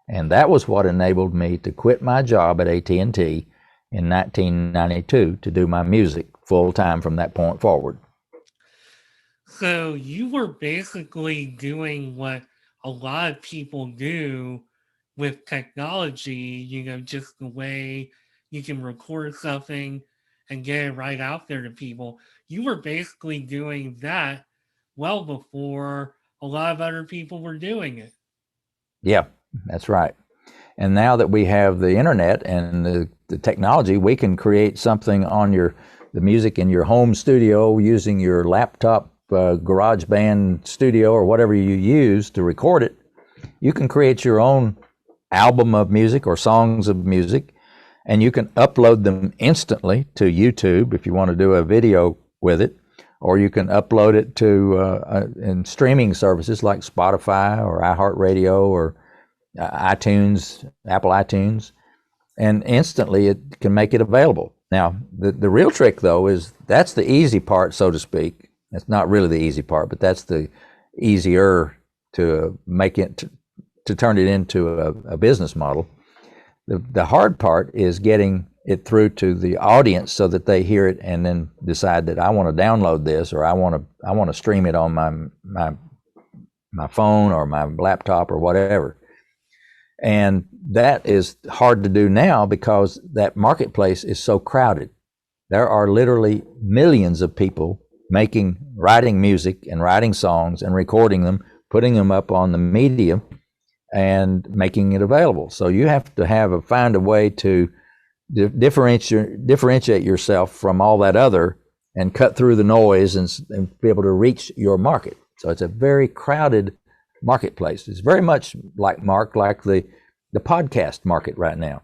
And that was what enabled me to quit my job at AT&T in 1992 to do my music full time from that point forward. So you were basically doing what a lot of people do with technology, just the way you can record something and get it right out there to people. You were basically doing that well before a lot of other people were doing it. Yeah, that's right. And now that we have the internet and the technology, we can create something on the music in your home studio using your laptop GarageBand studio or whatever you use to record it. You can create your own album of music or songs of music, and you can upload them instantly to YouTube if you want to do a video with it, or you can upload it to in streaming services like Spotify or iHeartRadio or iTunes, Apple iTunes, and instantly it can make it available. Now, the real trick, though, is that's the easy part, so to speak. It's not really the easy part, but that's the easier to make it, to turn it into a business model. The hard part is getting it through to the audience so that they hear it and then decide that I want to download this, or I want to stream it on my phone or my laptop or whatever. And that is hard to do now because that marketplace is so crowded. There are literally millions of people writing music and writing songs and recording them, putting them up on the media and making it available. So you have to find a way to differentiate yourself from all that other and cut through the noise and be able to reach your market. So it's a very crowded marketplace. It's very much like the podcast market right now.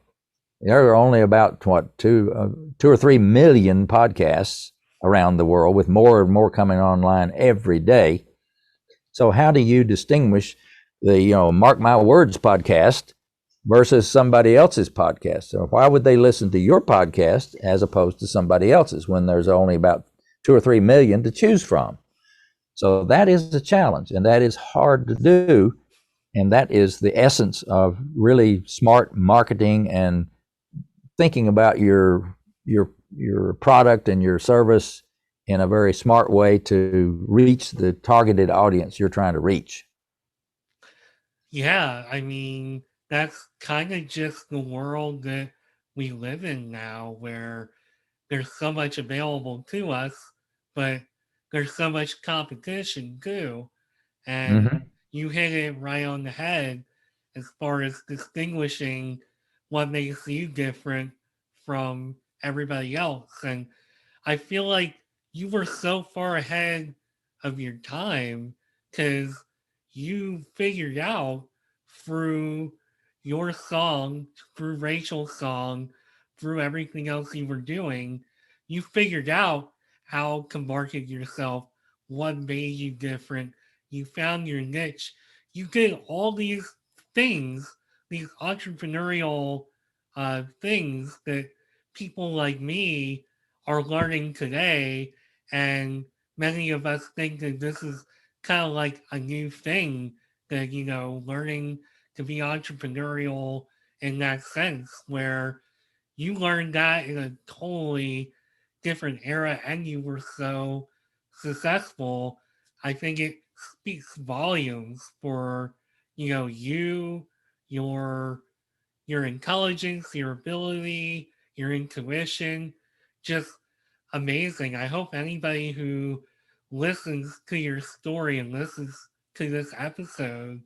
There are only about 2 or 3 million podcasts around the world, with more and more coming online every day. So how do you distinguish the Mark My Words podcast versus somebody else's podcast? So why would they listen to your podcast as opposed to somebody else's when there's only about 2 or 3 million to choose from? So that is a challenge, and that is hard to do. And that is the essence of really smart marketing and thinking about your product and your service in a very smart way to reach the targeted audience you're trying to reach. Yeah, I mean, that's kind of just the world that we live in now, where there's so much available to us, but there's so much competition too. And you hit it right on the head as far as distinguishing what makes you different from everybody else. And I feel like you were so far ahead of your time because you figured out through your song, through Rachel's song, through everything else you were doing, you figured out how to market yourself, what made you different. You found your niche. You did all these things, these entrepreneurial things that people like me are learning today. And many of us think that this is kind of like a new thing, that, learning to be entrepreneurial in that sense, where you learned that in a totally different era and you were so successful. I think it speaks volumes for, you, your your intelligence, your ability, your intuition, just amazing. I hope anybody who listens to your story and listens to this episode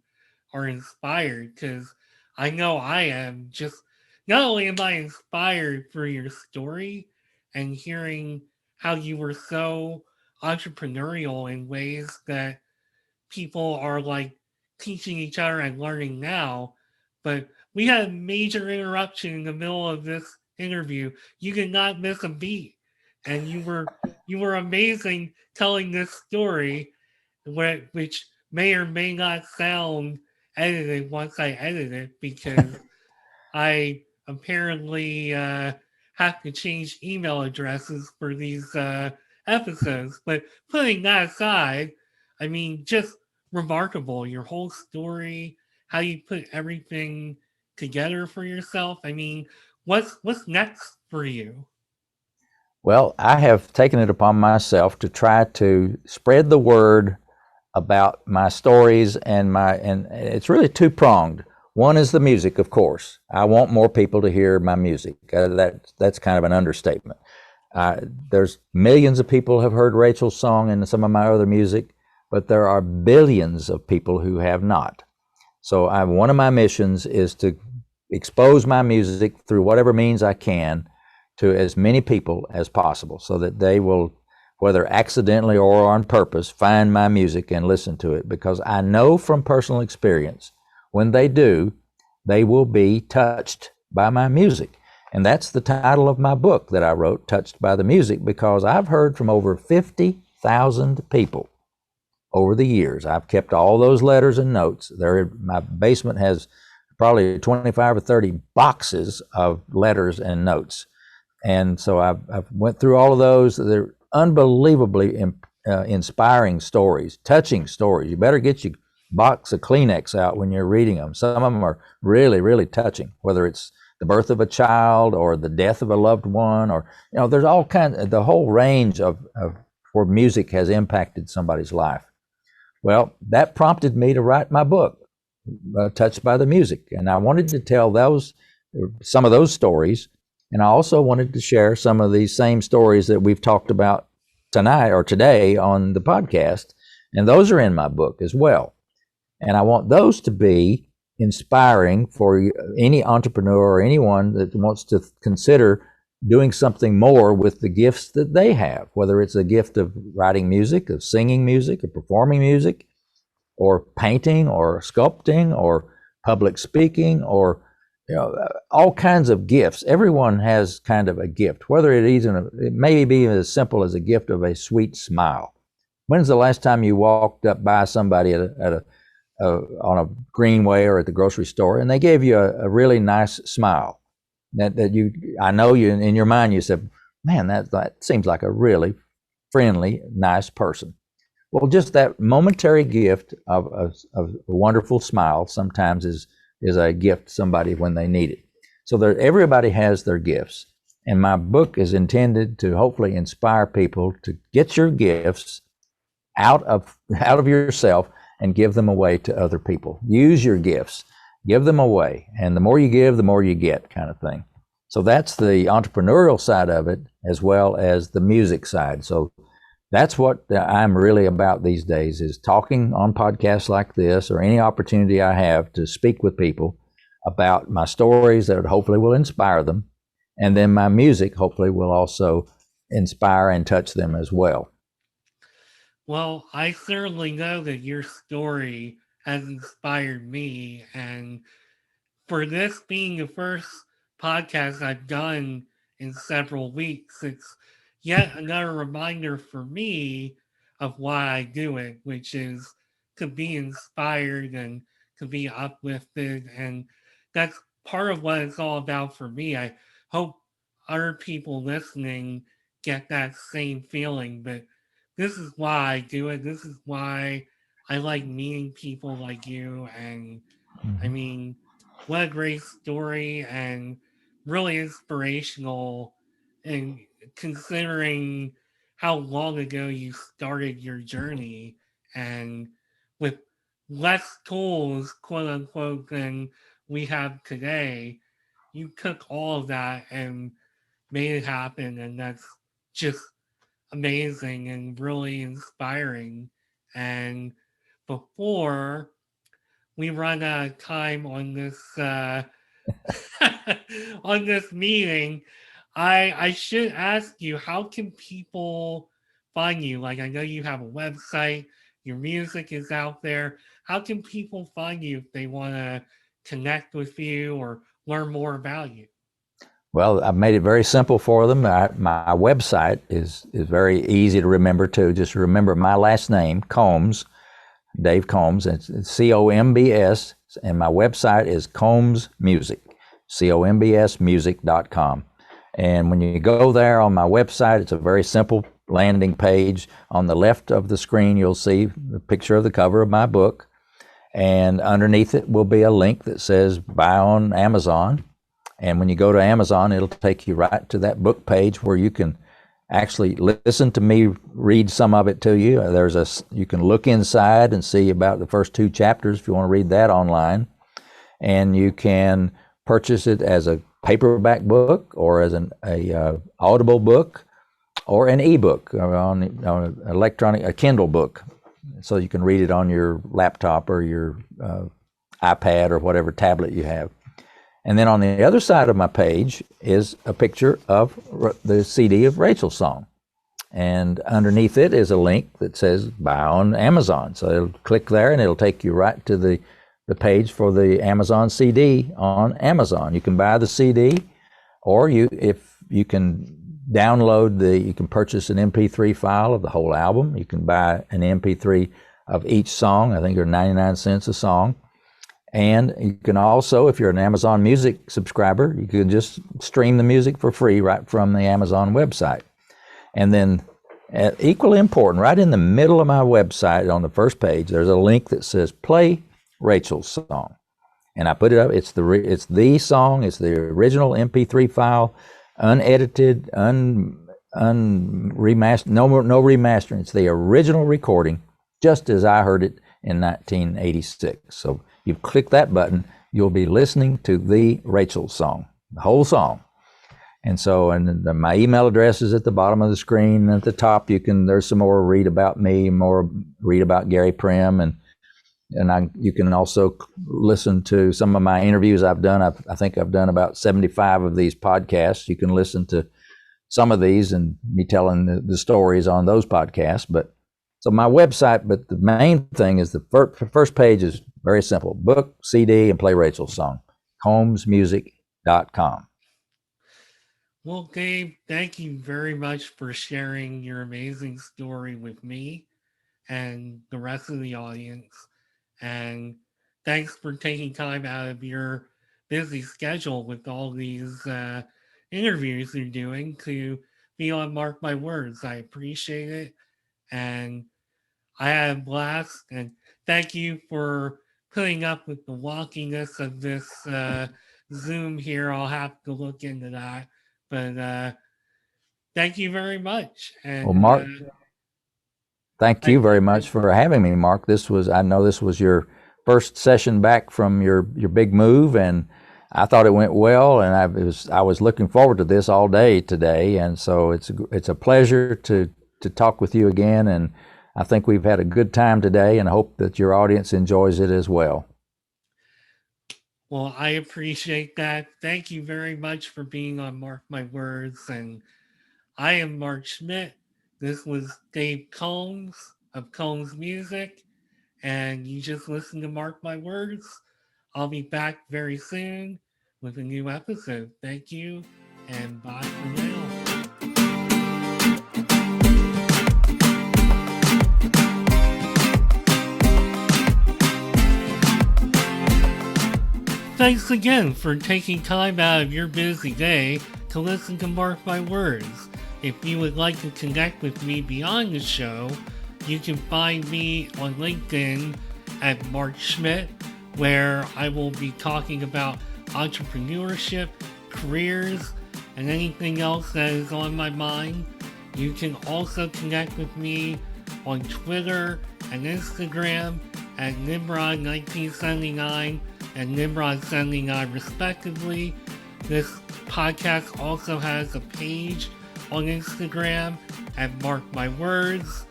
are inspired, because I know I am. Just not only am I inspired for your story and hearing how you were so entrepreneurial in ways that people are like teaching each other and learning now, but we had a major interruption in the middle of this interview. You did not miss a beat, and you were amazing telling this story, which may or may not sound edited once I edit it, because I apparently have to change email addresses for these episodes. But putting that aside, I mean, just remarkable, your whole story, how you put everything together for yourself. I mean, what's next for you? Well, I have taken it upon myself to try to spread the word about my stories and it's really two-pronged. One is the music, of course. I want more people to hear my music. That's kind of an understatement. There's millions of people have heard Rachel's song and some of my other music, but there are billions of people who have not. So one of my missions is to expose my music through whatever means I can to as many people as possible, so that they will, whether accidentally or on purpose, find my music and listen to it. Because I know from personal experience, when they do, they will be touched by my music. And that's the title of my book that I wrote, Touched by the Music, because I've heard from over 50,000 people over the years. I've kept all those letters and notes. My basement has probably 25 or 30 boxes of letters and notes. And so I've went through all of those. They're unbelievably inspiring stories, touching stories. You better get your box of Kleenex out when you're reading them. Some of them are really, really touching, whether it's the birth of a child or the death of a loved one, or, there's all kinds, the whole range of where music has impacted somebody's life. Well, that prompted me to write my book. touched by the music. And I wanted to tell some of those stories. And I also wanted to share some of these same stories that we've talked about tonight or today on the podcast. And those are in my book as well. And I want those to be inspiring for any entrepreneur or anyone that wants to consider doing something more with the gifts that they have, whether it's a gift of writing music, of singing music, of performing music, or painting, or sculpting, or public speaking, or all kinds of gifts. Everyone has kind of a gift, whether it may be as simple as a gift of a sweet smile. When's the last time you walked up by somebody on a greenway or at the grocery store and they gave you a really nice smile? I know you in your mind you said, man, that seems like a really friendly, nice person. Well, just that momentary gift of a wonderful smile sometimes is a gift to somebody when they need it. So everybody has their gifts. And my book is intended to hopefully inspire people to get your gifts out of yourself and give them away to other people. Use your gifts, give them away. And the more you give, the more you get, kind of thing. So that's the entrepreneurial side of it, as well as the music side. So that's what I'm really about these days, is talking on podcasts like this or any opportunity I have to speak with people about my stories that hopefully will inspire them. And then my music hopefully will also inspire and touch them as well. Well, I certainly know that your story has inspired me. And for this being the first podcast I've done in several weeks, it's yet another reminder for me of why I do it, which is to be inspired and to be uplifted. And that's part of what it's all about for me. I hope other people listening get that same feeling. But this is why I do it. This is why I like meeting people like you. And I mean, what a great story and really inspirational, and considering how long ago you started your journey, and with less tools, quote unquote, than we have today, you took all of that and made it happen. And that's just amazing and really inspiring. And before we run out of time on this on this meeting, I should ask you, how can people find you? Like, I know you have a website, your music is out there. How can people find you if they want to connect with you or learn more about you? Well, I've made it very simple for them. My website is very easy to remember too. Just remember my last name, Combs, Dave Combs. It's COMBS, and my website is Combs Music, COMBSmusic.com. And when you go there on my website, it's a very simple landing page. On the left of the screen, you'll see the picture of the cover of my book. And underneath it will be a link that says buy on Amazon. And when you go to Amazon, it'll take you right to that book page where you can actually listen to me read some of it to you. You can look inside and see about the first 2 chapters if you want to read that online. And you can purchase it as a paperback book or as a audible book or an ebook on electronic, a Kindle book. So you can read it on your laptop or your iPad or whatever tablet you have. And then on the other side of my page is a picture of the CD of Rachel's song. And underneath it is a link that says buy on Amazon. So it'll click there and it'll take you right to the page for the Amazon CD on Amazon. You can buy the CD, or if you can you can purchase an MP3 file of the whole album. You can buy an MP3 of each song. I think they're 99 cents a song. And you can also, if you're an Amazon Music subscriber, you can just stream the music for free right from the Amazon website. And then, equally important, right in the middle of my website on the first page, there's a link that says play Rachel's song. And I put it up. It's the song. It's the original MP3 file, unedited, unremastered, no remastering. It's the original recording, just as I heard it in 1986. So you click that button, you'll be listening to the Rachel song, the whole song. And so, and my email address is at the bottom of the screen. At the top, there's some more read about me, more read about Gary Prim, and you can also listen to some of my interviews I've done. I think I've done about 75 of these podcasts. You can listen to some of these and me telling the stories on those podcasts. But so my website, but the main thing is the first page is very simple: book, CD, and play Rachel's song. CombsMusic.com. Well, Gabe, thank you very much for sharing your amazing story with me and the rest of the audience. And thanks for taking time out of your busy schedule with all these interviews you're doing to be on Mark My Words. I appreciate it. And I had a blast. And thank you for putting up with the wonkiness of this Zoom here. I'll have to look into that. But thank you very much. And Well, Mark, thank you very much for having me, Mark. I know this was your first session back from your big move, and I thought it went well, and I was looking forward to this all day today, and so it's a pleasure to talk with you again, and I think we've had a good time today, and I hope that your audience enjoys it as well. Well, I appreciate that. Thank you very much for being on Mark My Words. And I am Mark Schmidt. This was Dave Combs of Combs Music. And you just listened to Mark My Words. I'll be back very soon with a new episode. Thank you, and bye for now. Thanks again for taking time out of your busy day to listen to Mark My Words. If you would like to connect with me beyond the show, you can find me on LinkedIn at Mark Schmidt, where I will be talking about entrepreneurship, careers, and anything else that is on my mind. You can also connect with me on Twitter and Instagram at Nimrod1979 and Nimrod79 respectively. This podcast also has a page on Instagram at Mark My Words.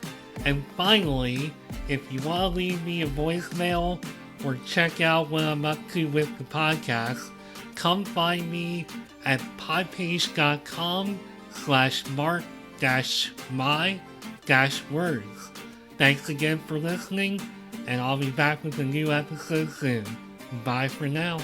And finally, if you want to leave me a voicemail or check out what I'm up to with the podcast, come find me at podpage.com/mark-my-words. Thanks again for listening, and I'll be back with a new episode soon. Bye for now.